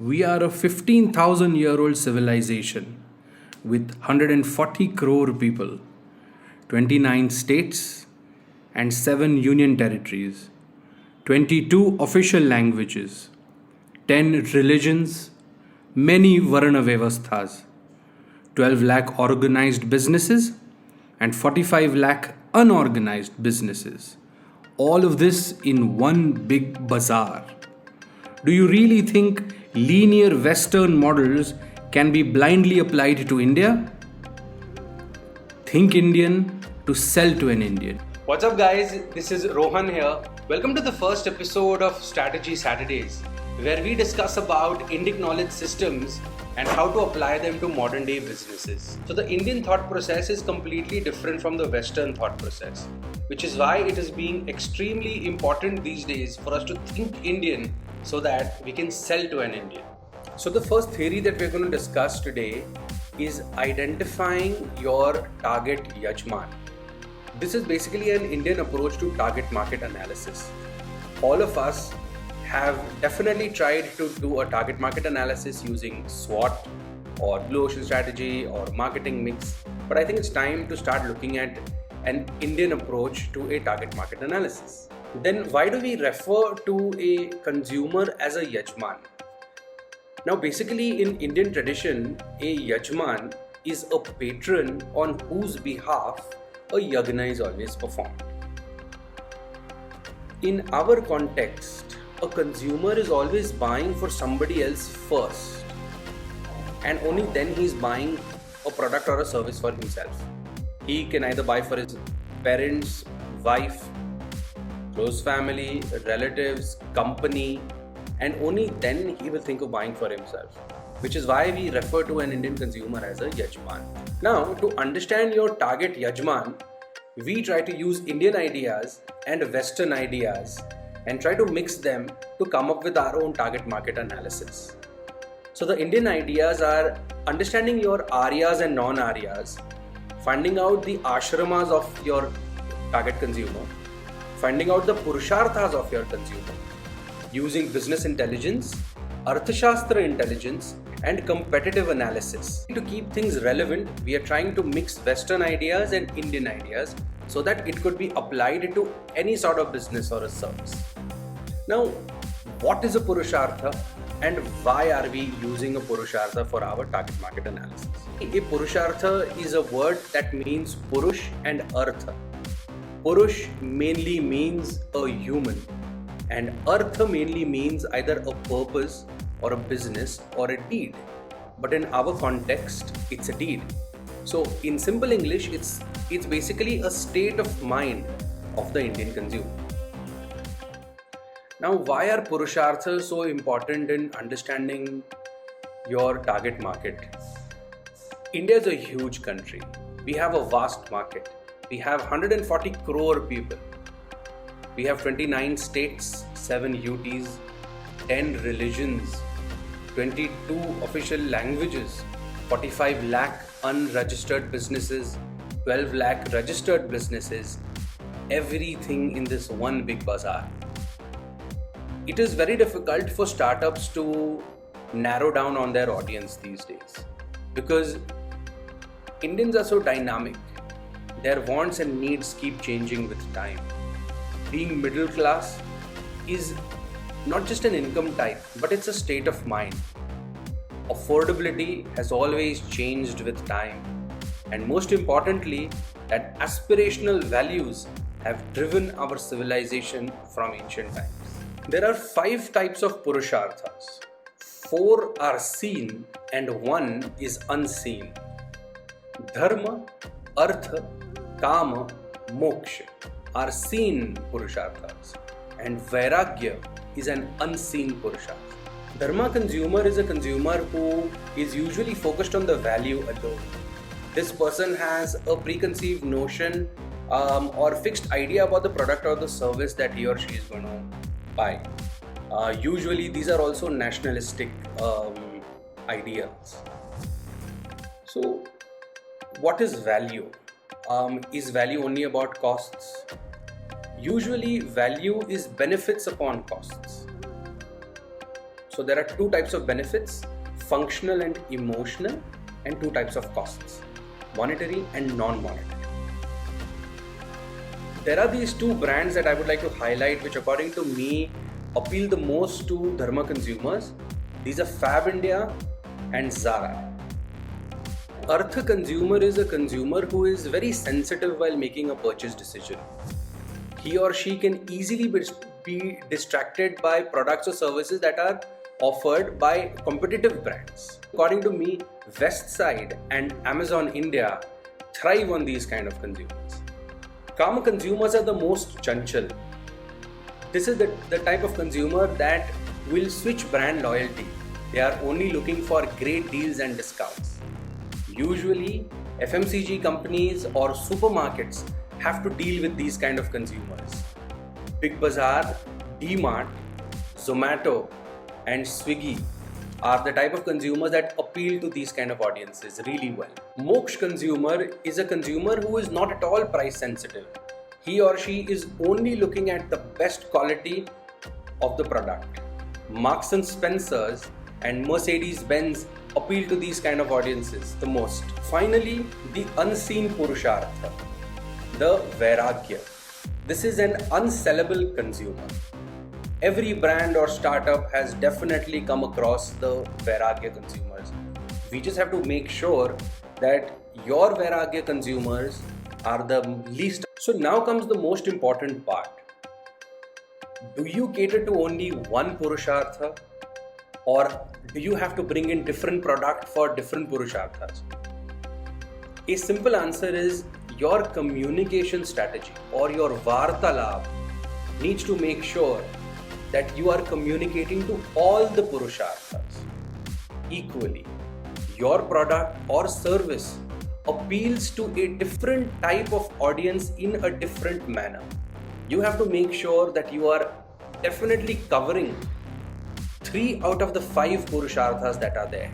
We are a 15,000-year-old civilization with 140 crore people, 29 states and 7 union territories, 22 official languages, 10 religions, many Varna Vyavasthas, 12 lakh organized businesses, and 45 lakh unorganized businesses. All of this in one big bazaar. Do you really think linear Western models can be blindly applied to India? Think Indian to sell to an Indian. What's up, guys? This is Rohan here. Welcome to the first episode of Strategy Saturdays, where we discuss about Indic knowledge systems and how to apply them to modern day businesses. So, the Indian thought process is completely different from the Western thought process, which is why it is being extremely important these days for us to think Indian so that we can sell to an Indian. So, the first theory that we're going to discuss today is identifying your target Yajman. This is basically an Indian approach to target market analysis. All of us have definitely tried to do a target market analysis using SWOT or Blue Ocean strategy or marketing mix, but I think it's time to start looking at an Indian approach to a target market analysis. Then why do we refer to a consumer as a Yajman? Now basically in Indian tradition, a Yajman is a patron on whose behalf a yagna is always performed. In our context, a consumer is always buying for somebody else first, and only then he is buying a product or a service for himself. He can either buy for his parents, wife, close family, relatives, company, and only then he will think of buying for himself, which is why we refer to an Indian consumer as a Yajman. Now, to understand your target Yajman, we try to use Indian ideas and Western ideas and try to mix them to come up with our own target market analysis. So the Indian ideas are understanding your Aryas and non-Aryas, finding out the ashramas of your target consumer, finding out the purusharthas of your consumer, using business intelligence, Arthashastra intelligence, and competitive analysis. To keep things relevant, we are trying to mix Western ideas and Indian ideas so that it could be applied to any sort of business or a service. Now, what is a Purushartha and why are we using a Purushartha for our target market analysis? A Purushartha is a word that means Purush and Artha. Purush mainly means a human, and Artha mainly means either a purpose or a business or a deed. But in our context, it's a deed. So in simple English, it's basically a state of mind of the Indian consumer. Now, why are Purusharthas so important in understanding your target market? India is a huge country. We have a vast market. We have 140 crore people. We have 29 states, 7 UTs, 10 religions, 22 official languages, 45 lakh unregistered businesses, 12 lakh registered businesses, everything in this one big bazaar. It is very difficult for startups to narrow down on their audience these days because Indians are so dynamic. Their wants and needs keep changing with time. Being middle class is not just an income type, but it's a state of mind. Affordability has always changed with time. And most importantly, that aspirational values have driven our civilization from ancient times. There are 5 types of Purusharthas. 4 are seen and 1 is unseen. Dharma, Artha, Kama, Moksha are seen Purusharthas, and Vairagya is an unseen Purushartha. Dharma consumer is a consumer who is usually focused on the value alone. This person has a preconceived notion or fixed idea about the product or the service that he or she is going to buy. Usually these are also nationalistic ideas. So what is value? Is value only about costs? Usually value is benefits upon costs. So there are two types of benefits, functional and emotional, and two types of costs, monetary and non-monetary. There are these two brands that I would like to highlight, which according to me appeal the most to Dharma consumers. These are Fab India and Zara. Artha consumer is a consumer who is very sensitive while making a purchase decision. He or she can easily be distracted by products or services that are offered by competitive brands. According to me, Westside and Amazon India thrive on these kind of consumers. Kama consumers are the most chanchal. This is the type of consumer that will switch brand loyalty. They are only looking for great deals and discounts. Usually, FMCG companies or supermarkets have to deal with these kind of consumers. Big Bazaar, D-Mart, Zomato and Swiggy are the type of consumers that appeal to these kind of audiences really well. Moksh consumer is a consumer who is not at all price sensitive. He or she is only looking at the best quality of the product. Marks & Spencers and Mercedes-Benz appeal to these kind of audiences the most. Finally, the unseen Purushartha, the Vairagya. This is an unsellable consumer. Every brand or startup has definitely come across the Vairagya consumers. We just have to make sure that your Vairagya consumers are the least. So now comes the most important part. Do you cater to only one Purushartha, or do you have to bring in different product for different Purusharthas? A simple answer is your communication strategy or your Vartalab needs to make sure that you are communicating to all the Purusharthas equally. Your product or service appeals to a different type of audience in a different manner. You have to make sure that you are definitely covering 3 out of the 5 Purusharthas that are there.